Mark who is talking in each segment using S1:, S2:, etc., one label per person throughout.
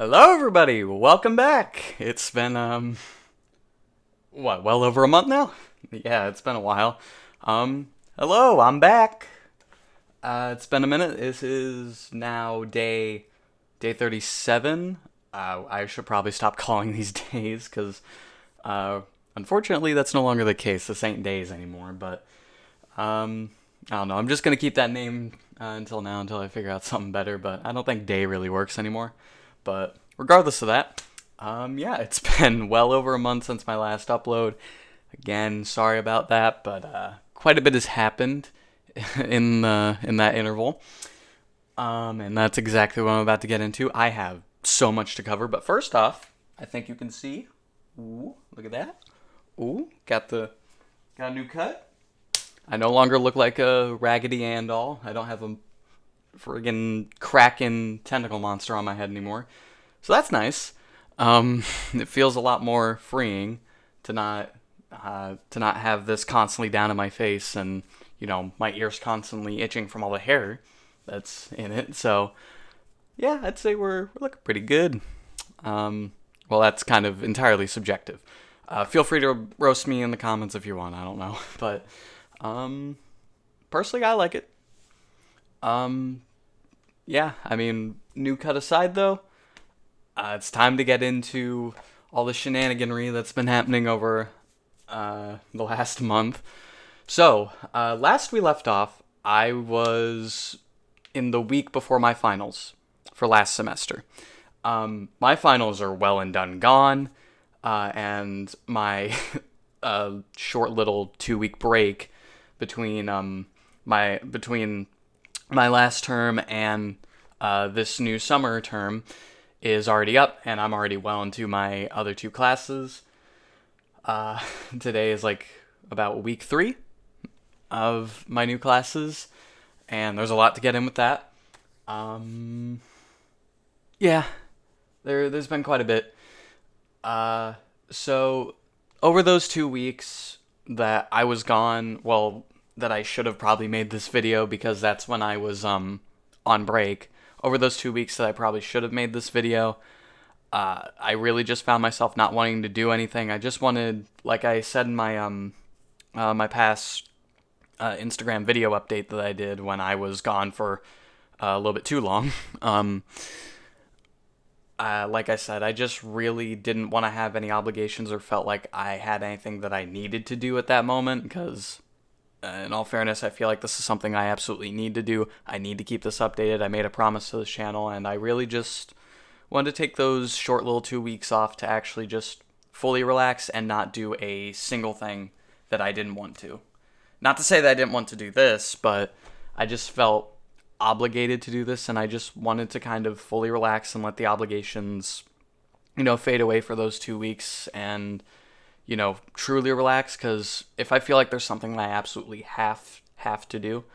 S1: Hello, everybody. Welcome back. It's been well over a month now. Yeah, it's been a while. Hello, I'm back. It's been a minute. This is now day 37. I should probably stop calling these days because, unfortunately, that's no longer the case. This ain't days anymore. But I don't know. I'm just gonna keep that name until now, until I figure out something better. But I don't think day really works anymore. But regardless of that, yeah, it's been well over a month since my last upload. Again, sorry about that, but quite a bit has happened in that interval, and that's exactly what I'm about to get into. I have so much to cover, but first off, I think you can see. Ooh, look at that. Ooh, got a new cut. I no longer look like a Raggedy Ann doll. I don't have a friggin' kraken tentacle monster on my head anymore. So that's nice. It feels a lot more freeing to not have this constantly down in my face, and my ears constantly itching from all the hair that's in it. So yeah, I'd say we're looking pretty good. Well, that's kind of entirely subjective. Feel free to roast me in the comments if you want. I don't know, but personally, I like it. Yeah, I mean, new cut aside though, it's time to get into all the shenaniganry that's been happening over the last month. So, last we left off, I was in the week before my finals for last semester. My finals are well and done gone, and my short little 2 week break between my last term and this new summer term is already up, and I'm already well into my other two classes. Today is like about week 3 of my new classes, and there's a lot to get in with that. Yeah, there's been quite a bit. So over those 2 weeks that I was gone, well, that I should have probably made this video because that's when I was on break. Over those 2 weeks that I probably should have made this video, I really just found myself not wanting to do anything. I just wanted, like I said in my my past Instagram video update that I did when I was gone for a little bit too long. Like I said, I just really didn't want to have any obligations or felt like I had anything that I needed to do at that moment because, in all fairness, I feel like this is something I absolutely need to do. I need to keep this updated. I made a promise to this channel, and I really just wanted to take those short little 2 weeks off to actually just fully relax and not do a single thing that I didn't want to. Not to say that I didn't want to do this, but I just felt obligated to do this, and I just wanted to kind of fully relax and let the obligations, fade away for those 2 weeks and, truly relax. Because if I feel like there's something that I absolutely have to do,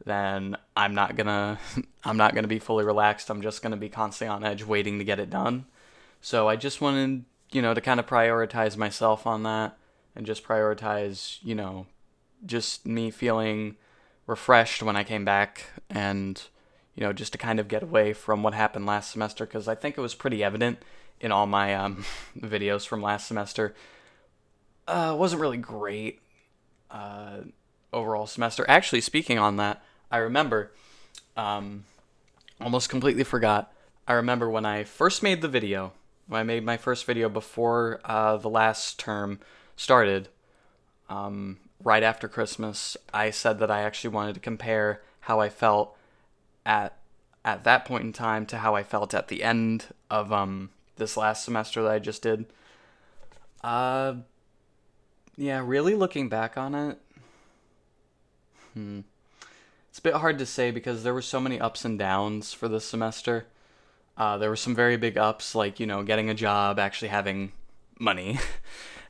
S1: then I'm not gonna I'm not gonna be fully relaxed. I'm just gonna be constantly on edge, waiting to get it done. So I just wanted, to kind of prioritize myself on that, and just prioritize, just me feeling refreshed when I came back, and just to kind of get away from what happened last semester, because I think it was pretty evident in all my videos from last semester. It wasn't really great overall semester. Actually, speaking on that, I remember, almost completely forgot. I remember when I first made the video, when I made my first video before the last term started, right after Christmas, I said that I actually wanted to compare how I felt at that point in time to how I felt at the end of this last semester that I just did. Yeah, really looking back on it, it's a bit hard to say because there were so many ups and downs for this semester. There were some very big ups, like, getting a job, actually having money,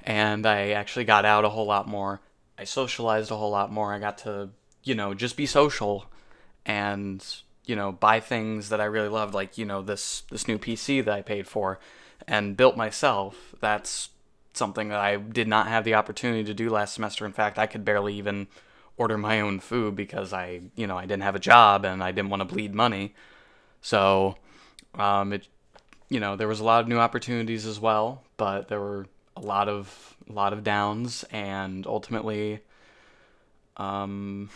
S1: and I actually got out a whole lot more. I socialized a whole lot more. I got to, just be social and, buy things that I really loved, like, this new PC that I paid for and built myself. That's something that I did not have the opportunity to do last semester. In fact, I could barely even order my own food because I didn't have a job and I didn't want to bleed money. So, it there was a lot of new opportunities as well, but there were a lot of downs, and ultimately, um,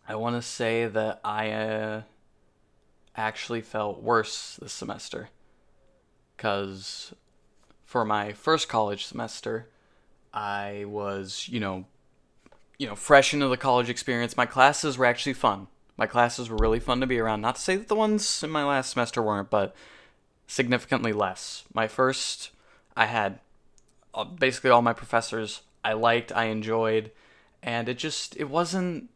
S1: I want to say that I actually felt worse this semester because for my first college semester, I was, fresh into the college experience. My classes were actually fun. My classes were really fun to be around. Not to say that the ones in my last semester weren't, but significantly less. My first, I had basically all my professors I liked, I enjoyed, and it wasn't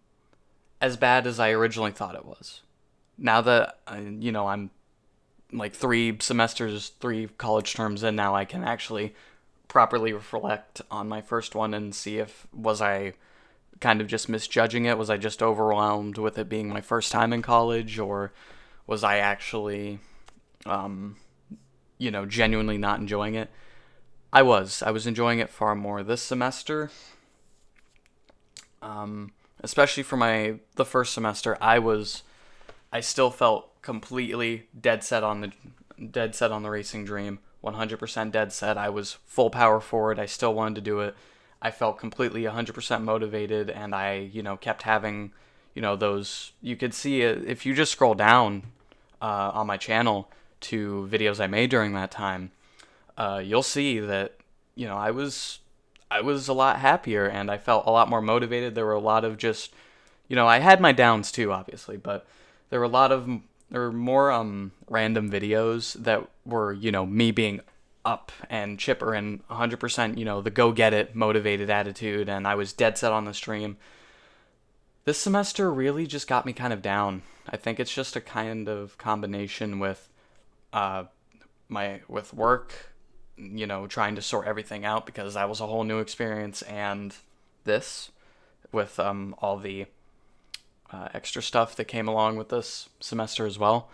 S1: as bad as I originally thought it was. Now that I'm like 3 semesters, 3 college terms in now, I can actually properly reflect on my first one and see if was I kind of just misjudging it? Was I just overwhelmed with it being my first time in college, or was I actually, um, genuinely not enjoying it? I was. I was enjoying it far more this semester. Especially for the first semester, I still felt completely dead set on the racing dream. 100% dead set. I was full power forward. I still wanted to do it. I felt completely 100% motivated, and I, kept having, those. You could see it if you just scroll down on my channel to videos I made during that time. You'll see that, I was a lot happier, and I felt a lot more motivated. There were a lot of just, I had my downs too, obviously, but there were a lot of there were more random videos that were, me being up and chipper and 100%, the go get it motivated attitude, and I was dead set on the stream. This semester really just got me kind of down. I think it's just a kind of combination with uh my with work, trying to sort everything out because that was a whole new experience, and this with all the extra stuff that came along with this semester as well.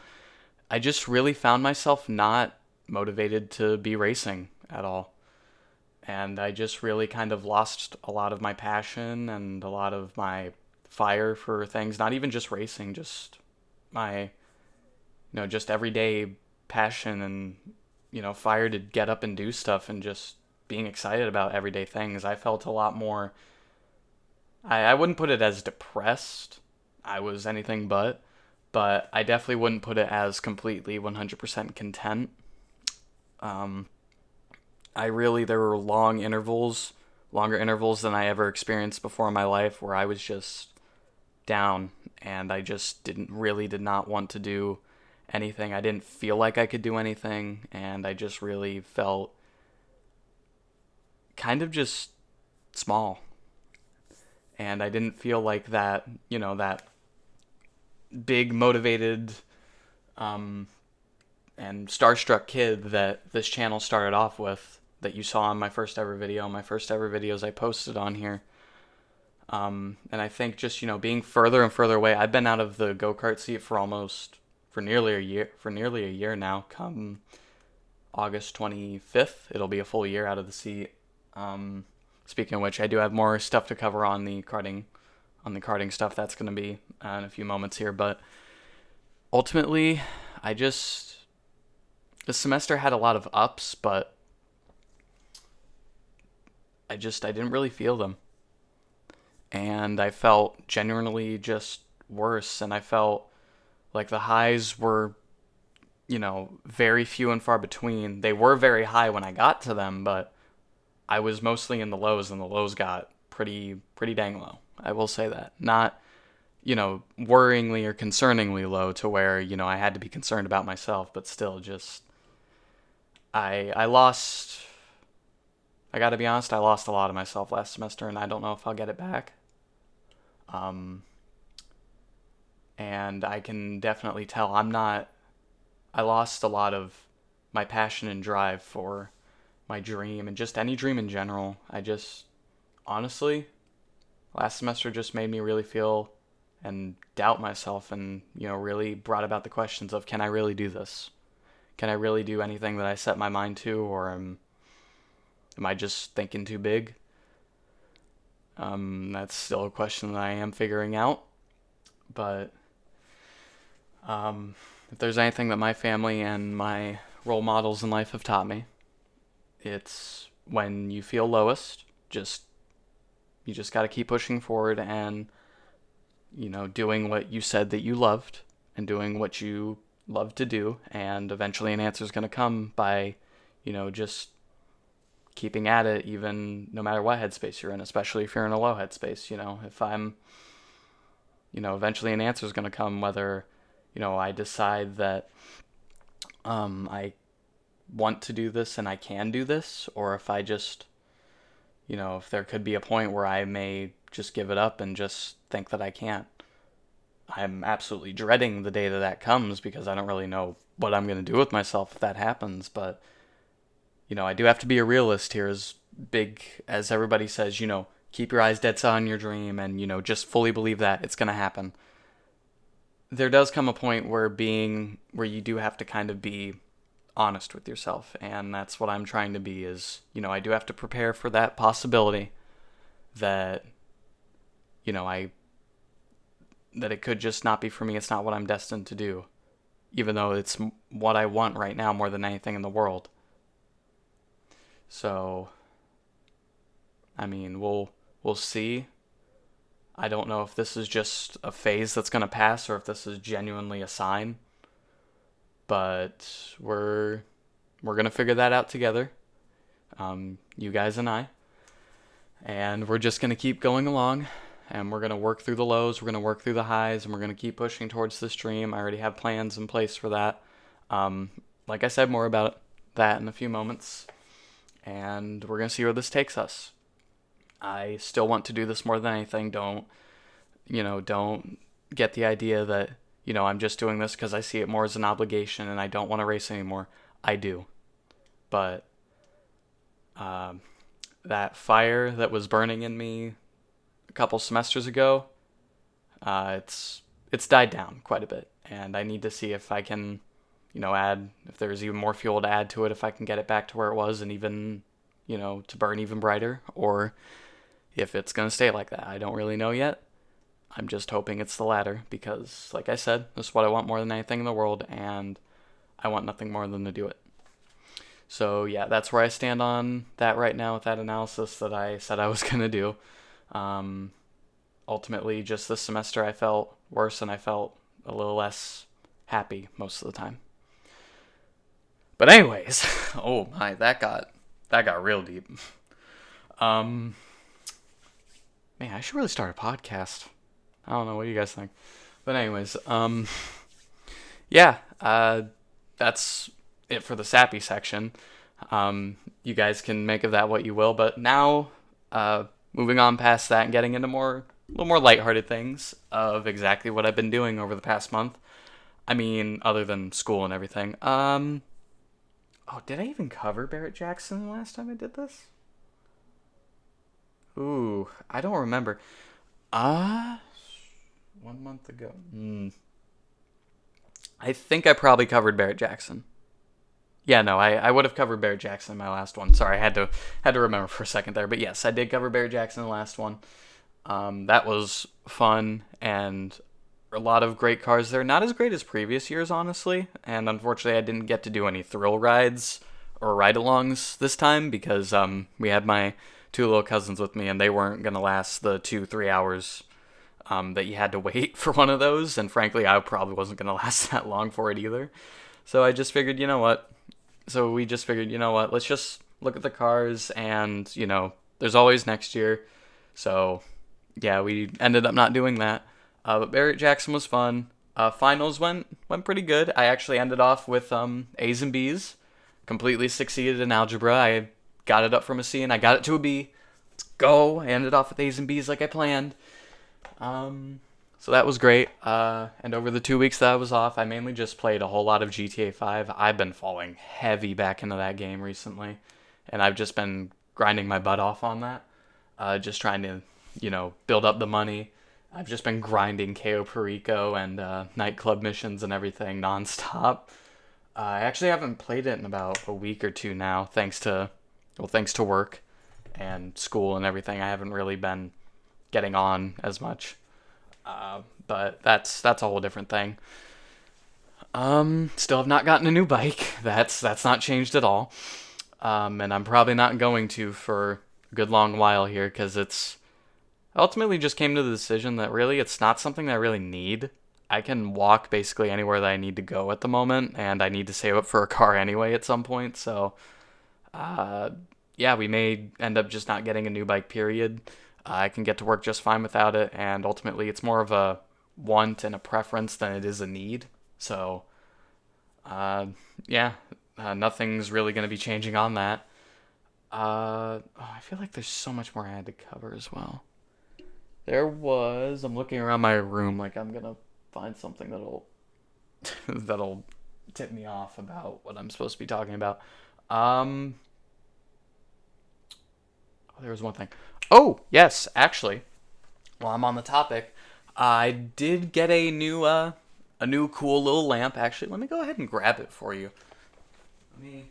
S1: I just really found myself not motivated to be racing at all. And I just really kind of lost a lot of my passion and a lot of my fire for things, not even just racing, just my, just everyday passion and, fire to get up and do stuff and just being excited about everyday things. I felt a lot more, I wouldn't put it as depressed. I was anything but I definitely wouldn't put it as completely 100% content. Um, there were longer intervals than I ever experienced before in my life where I was just down and I just did not want to do anything. I didn't feel like I could do anything, and I just really felt kind of just small. And I didn't feel like that big motivated um, and starstruck kid that this channel started off with, that you saw in my first ever video, my first ever videos I posted on here. And I think just, being further and further away, I've been out of the go-kart seat for nearly a year now. Come August 25th, it'll be a full year out of the seat. Speaking of which, I do have more stuff to cover on the karting stuff. That's going to be in a few moments here, but ultimately, the semester had a lot of ups, but I didn't really feel them. And I felt genuinely just worse, and I felt like the highs were, very few and far between. They were very high when I got to them, but I was mostly in the lows, and the lows got pretty dang low. I will say that. Not, worryingly or concerningly low to where, I had to be concerned about myself, but still just I lost I got to be honest, I lost a lot of myself last semester, and I don't know if I'll get it back. Um and I can definitely tell I lost a lot of my passion and drive for my dream and just any dream in general. Honestly, last semester just made me really feel and doubt myself, and, really brought about the questions of, can I really do this? Can I really do anything that I set my mind to, or am I just thinking too big? That's still a question that I am figuring out, but if there's anything that my family and my role models in life have taught me, it's when you feel lowest, you just got to keep pushing forward and, doing what you said that you loved and doing what you love to do, and eventually an answer is going to come by, just keeping at it, even no matter what headspace you're in, especially if you're in a low headspace. If I'm, eventually an answer is going to come, whether, I decide that I want to do this and I can do this, or if I just, if there could be a point where I may just give it up and just think that I can't. I'm absolutely dreading the day that that comes because I don't really know what I'm going to do with myself if that happens. But, I do have to be a realist here, as big as everybody says, keep your eyes dead set on your dream and, just fully believe that it's going to happen. There does come a point where you do have to kind of be honest with yourself. And that's what I'm trying to be is, I do have to prepare for that possibility that, that it could just not be for me. It's not what I'm destined to do, even though it's what I want right now more than anything in the world. So, I mean, we'll see. I don't know if this is just a phase that's going to pass or if this is genuinely a sign, but we're going to figure that out together. You guys and I. And we're just going to keep going along. And we're going to work through the lows, we're going to work through the highs, and we're going to keep pushing towards this dream. I already have plans in place for that. Like I said, more about that in a few moments. And we're going to see where this takes us. I still want to do this more than anything. Don't get the idea that, I'm just doing this because I see it more as an obligation and I don't want to race anymore. I do. But that fire that was burning in me a couple semesters ago, it's died down quite a bit, and I need to see if I can, add, if there's even more fuel to add to it, if I can get it back to where it was and even, to burn even brighter, or if it's going to stay like that. I don't really know yet. I'm just hoping it's the latter because, like I said, this is what I want more than anything in the world, and I want nothing more than to do it. So yeah, that's where I stand on that right now with that analysis that I said I was going to do. Ultimately, just this semester I felt worse and I felt a little less happy most of the time. But anyways, oh my, that got real deep. Man, I should really start a podcast. I don't know, what do you guys think? But anyways, yeah, that's it for the sappy section. You guys can make of that what you will, but now, moving on past that and getting into a little more lighthearted things of exactly what I've been doing over the past month. I mean, other than school and everything. Did I even cover Barrett Jackson the last time I did this? Ooh, I don't remember. 1 month ago. I think I probably covered Barrett Jackson. Yeah, no, I would have covered Barrett Jackson in my last one. Sorry, I had to remember for a second there. But yes, I did cover Barrett Jackson in the last one. That was fun and a lot of great cars there. Not as great as previous years, honestly. And unfortunately, I didn't get to do any thrill rides or ride-alongs this time because we had my two little cousins with me and they weren't going to last the 2-3 hours that you had to wait for one of those. And frankly, I probably wasn't going to last that long for it either. So I just figured, we just figured, let's just look at the cars and, there's always next year. So, yeah, we ended up not doing that. But Barrett Jackson was fun. Finals went pretty good. I actually ended off with A's and B's. Completely succeeded in algebra. I got it up from a C and I got it to a B. Let's go. I ended off with A's and B's like I planned. So that was great. And over the 2 weeks that I was off, I mainly just played a whole lot of GTA 5. I've been falling heavy back into that game recently. And I've just been grinding my butt off on that. Just trying to, build up the money. I've just been grinding KO Perico and nightclub missions and everything nonstop. I actually haven't played it in about a week or two now, thanks to work and school and everything. I haven't really been getting on as much. But that's a whole different thing. Still have not gotten a new bike. That's not changed at all. And I'm probably not going to for a good long while here because it's ultimately just came to the decision that really it's not something that I really need. I can walk basically anywhere that I need to go at the moment, and I need to save up for a car anyway at some point. So, uh, yeah, we may end up just not getting a new bike, period. I can get to work just fine without it, and ultimately it's more of a want and a preference than it is a need. So, uh, yeah, nothing's really going to be changing on that. I feel like there's so much more I had to cover as well. I'm looking around my room like I'm gonna find something that'll that'll tip me off about what I'm supposed to be talking about. Um, there was one thing. Oh, yes, actually, while I'm on the topic, I did get a new cool little lamp. Actually, let me go ahead and grab it for you. Let me.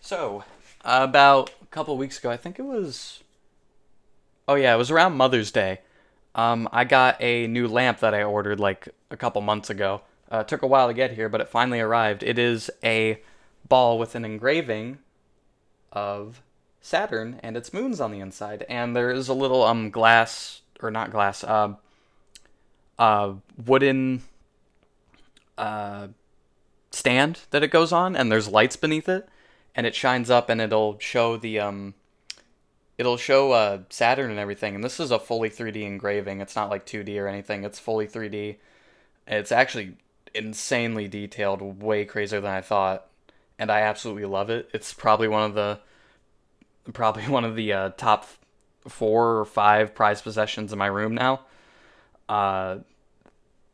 S1: So, about a couple weeks ago, I think it was. Oh yeah, it was around Mother's Day. I got a new lamp that I ordered like a couple months ago. It took a while to get here, but it finally arrived. It is a ball with an engraving of Saturn and its moons on the inside, and there is a little glass or not glass, wooden uh stand that it goes on, and there's lights beneath it, and it shines up, and it'll show Saturn and everything. And this is a fully 3D engraving. It's not like 2D or anything. It's fully 3D. It's actually insanely detailed, way crazier than I thought, and I absolutely love it. It's probably one of the top 4 or 5 prized possessions in my room now. Uh,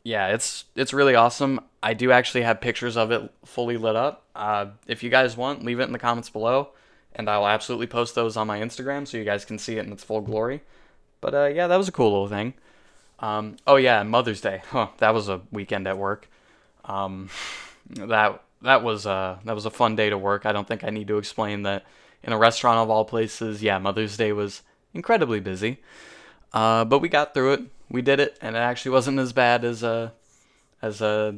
S1: yeah, it's really awesome. I do actually have pictures of it fully lit up. If you guys want, leave it in the comments below, and I'll absolutely post those on my Instagram so you guys can see it in its full glory. But yeah, that was a cool little thing. Oh yeah, Mother's Day. Huh, that was a weekend at work. Um, that was a fun day to work. I don't think I need to explain that in a restaurant of all places. Yeah, Mother's Day was incredibly busy. But we got through it. We did it, and it actually wasn't as bad as the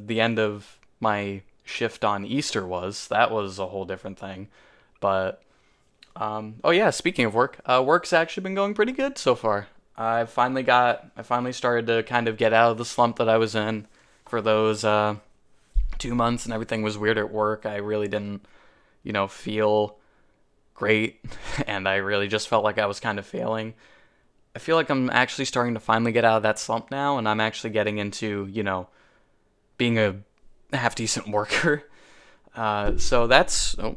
S1: end of my shift on Easter was. That was a whole different thing. But oh yeah, speaking of work, work's actually been going pretty good so far. I finally started to kind of get out of the slump that I was in for those 2 months, and everything was weird at work. I really didn't, feel great, and I really just felt like I was kind of failing. I feel like I'm actually starting to finally get out of that slump now, and I'm actually getting into, being a half decent worker. So that's. Oh,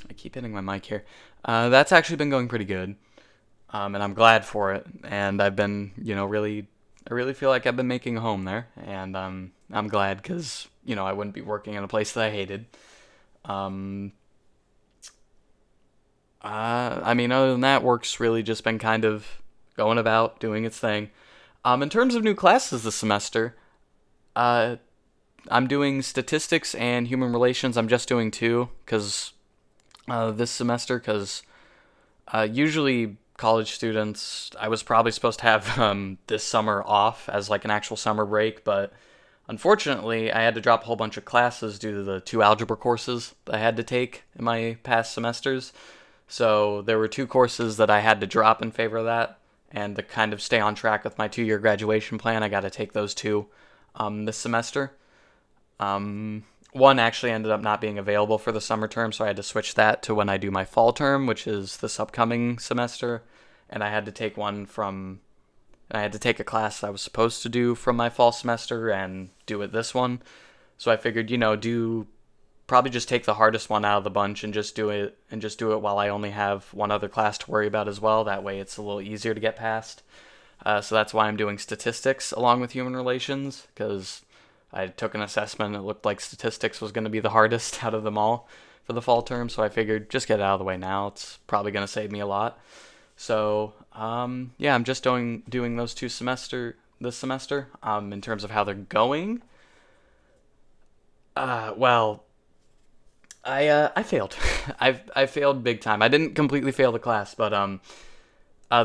S1: I keep hitting my mic here. That's actually been going pretty good, and I'm glad for it. And I've been, I really feel like I've been making a home there, and I'm glad because I wouldn't be working in a place that I hated. Um, I mean, other than that, work's really just been kind of going about doing its thing. In terms of new classes this semester, uh, I'm doing statistics and human relations. I'm just doing two because this semester, because usually college students, I was probably supposed to have this summer off as like an actual summer break, but unfortunately, I had to drop a whole bunch of classes due to the 2 algebra courses that I had to take in my past semesters. So there were 2 courses that I had to drop in favor of that, and to kind of stay on track with my 2-year graduation plan, I got to take those two this semester. One actually ended up not being available for the summer term, so I had to switch that to when I do my fall term, which is this upcoming semester. And I had to take a class I was supposed to do from my fall semester and do it this one. So I figured, do probably just take the hardest one out of the bunch and just do it while I only have one other class to worry about as well. That way it's a little easier to get past. So that's why I'm doing statistics along with human relations, because I took an assessment and it looked like statistics was going to be the hardest out of them all for the fall term. So I figured just get it out of the way now. It's probably going to save me a lot. So yeah, I'm just doing those this semester. In terms of how they're going, well, I failed. I failed big time. I didn't completely fail the class, but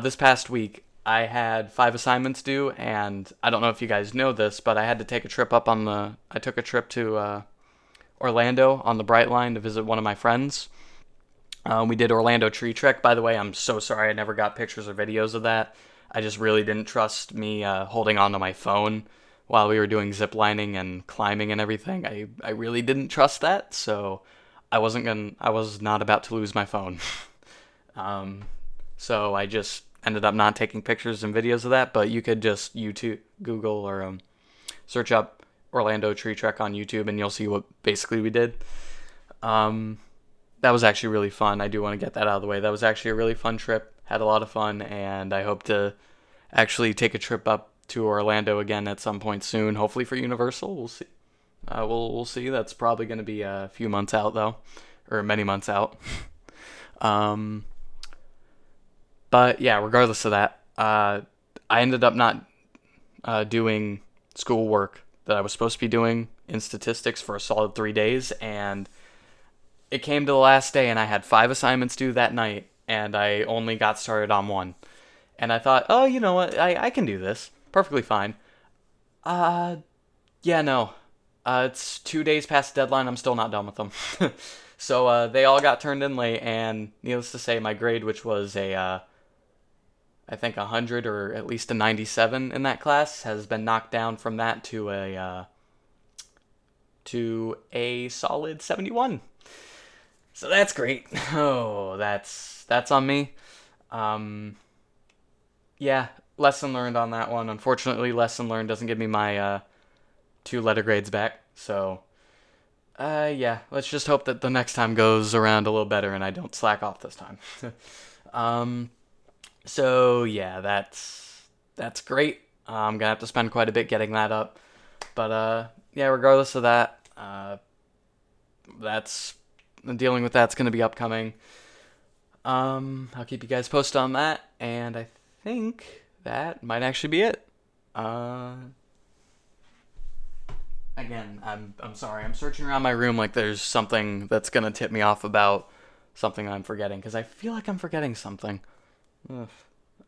S1: this past week I had 5 assignments due, and I don't know if you guys know this, but I had to take a trip up on the. I took a trip to Orlando on the Brightline to visit one of my friends. We did Orlando Tree Trek. By the way, I'm so sorry I never got pictures or videos of that. I just really didn't trust me holding onto my phone while we were doing zip lining and climbing and everything. I really didn't trust that, so I was not about to lose my phone. um, so I just ended up not taking pictures and videos of that. But you could just YouTube, Google, or search up Orlando Tree Trek on YouTube, and you'll see what basically we did. Um, that was actually really fun. I do want to get that out of the way. That was actually a really fun trip. Had a lot of fun, and I hope to actually take a trip up to Orlando again at some point soon. Hopefully for Universal. We'll see. We'll see. That's probably going to be a few months out though, or many months out. um, but yeah, regardless of that, I ended up not doing schoolwork that I was supposed to be doing in statistics for a solid 3 days, and it came to the last day, and I had 5 assignments due that night, and I only got started on one. And I thought, oh, you know what? I can do this. Perfectly fine. Uh, yeah, no. It's 2 days past the deadline. I'm still not done with them. So they all got turned in late, and needless to say, my grade, which was I think 100 or at least a 97 in that class, has been knocked down from that to a solid 71. So that's great. Oh, that's on me. Um, yeah, lesson learned on that one. Unfortunately, lesson learned doesn't give me my 2 letter grades back. So, yeah, let's just hope that the next time goes around a little better and I don't slack off this time. um, so yeah, that's great. I'm gonna have to spend quite a bit getting that up, but yeah, regardless of that, that's dealing with that's gonna be upcoming. I'll keep you guys posted on that, and I think that might actually be it. Uh, Again, I'm sorry. I'm searching around my room like there's something that's gonna tip me off about something I'm forgetting because I feel like I'm forgetting something. Ugh.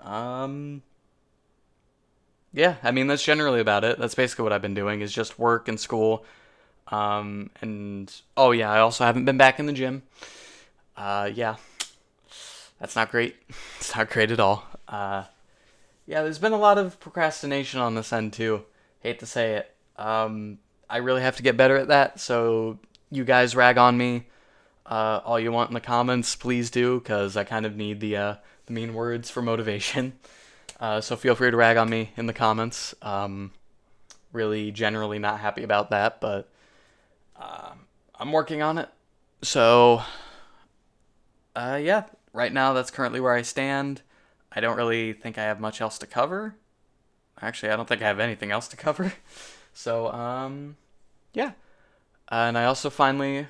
S1: Um, yeah, I mean that's generally about it. That's basically what I've been doing is just work and school. And oh yeah, I also haven't been back in the gym. Yeah, that's not great. It's not great at all. Yeah, there's been a lot of procrastination on this end too. Hate to say it. I really have to get better at that. So you guys rag on me all you want in the comments, please do, because I kind of need the mean words for motivation. So feel free to rag on me in the comments. Really, generally not happy about that, but I'm working on it. So yeah, right now that's currently where I stand. I don't really think I have much else to cover. Actually, I don't think I have anything else to cover. So, yeah. And I also finally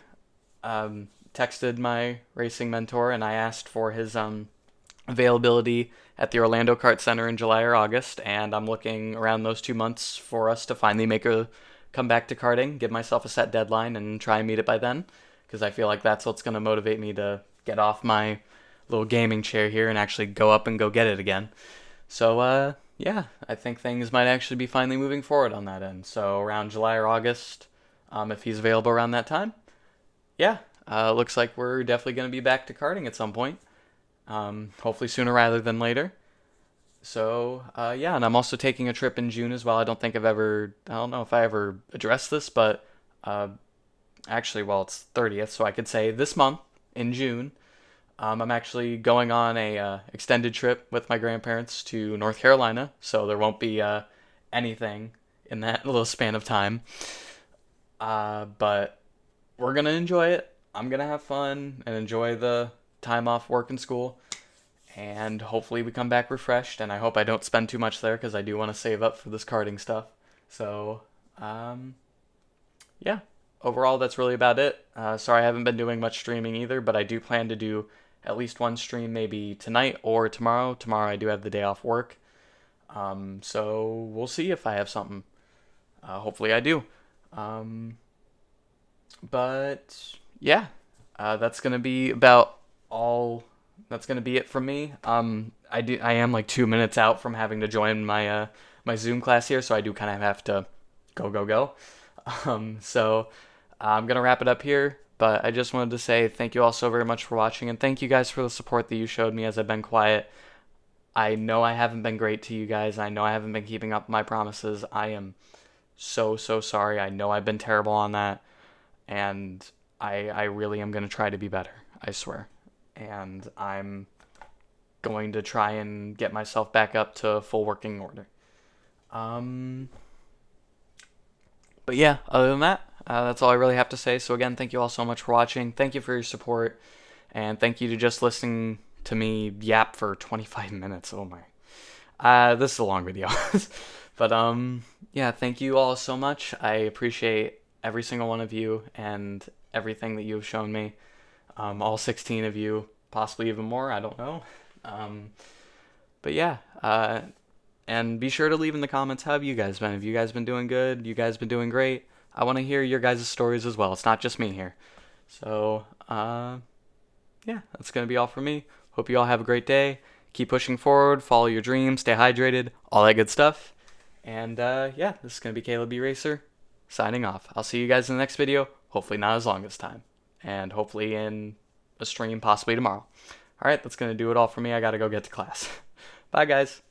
S1: texted my racing mentor and I asked for his availability at the Orlando Kart Center in July or August, and I'm looking around those 2 months for us to finally make a come back to karting, give myself a set deadline, and try and meet it by then, because I feel like that's what's going to motivate me to get off my little gaming chair here and actually go up and go get it again. So, yeah, I think things might actually be finally moving forward on that end. So around July or August, if he's available around that time, yeah, looks like we're definitely going to be back to karting at some point. Hopefully sooner rather than later. So, yeah, and I'm also taking a trip in June as well. I don't know if I ever addressed this, but actually, well, it's 30th, so I could say this month in June, I'm actually going on a extended trip with my grandparents to North Carolina, so there won't be anything in that little span of time. But we're gonna enjoy it. I'm gonna have fun and enjoy the time off work and school, and hopefully we come back refreshed. And I hope I don't spend too much there because I do want to save up for this karting stuff. So, yeah. Overall, that's really about it. Sorry I haven't been doing much streaming either, but I do plan to do at least one stream maybe tonight or tomorrow. Tomorrow I do have the day off work. So we'll see if I have something. Hopefully I do. Um, but yeah, that's gonna be about all. That's gonna be it from me. I am like 2 minutes out from having to join my Zoom class here, so I do kind of have to go. So I'm gonna wrap it up here. But I just wanted to say thank you all so very much for watching, and thank you guys for the support that you showed me as I've been quiet. I know I haven't been great to you guys. I know I haven't been keeping up my promises. I am so sorry. I know I've been terrible on that, and I really am gonna try to be better. I swear, and I'm going to try and get myself back up to full working order. Um, but yeah, other than that, that's all I really have to say. So again, thank you all so much for watching. Thank you for your support, and thank you to just listening to me yap for 25 minutes. Oh my. This is a long video. But yeah, thank you all so much. I appreciate every single one of you and everything that you've shown me. All 16 of you, possibly even more, I don't know. But yeah, and be sure to leave in the comments, how have you guys been? Have you guys been doing good? You guys been doing great? I want to hear your guys' stories as well. It's not just me here. So, yeah, that's going to be all for me. Hope you all have a great day. Keep pushing forward, follow your dreams, stay hydrated, all that good stuff. And yeah, this is going to be Caleb B. Racer, signing off. I'll see you guys in the next video, hopefully not as long this time. And hopefully in a stream possibly tomorrow. Alright, that's going to do it all for me. I got to go get to class. Bye, guys.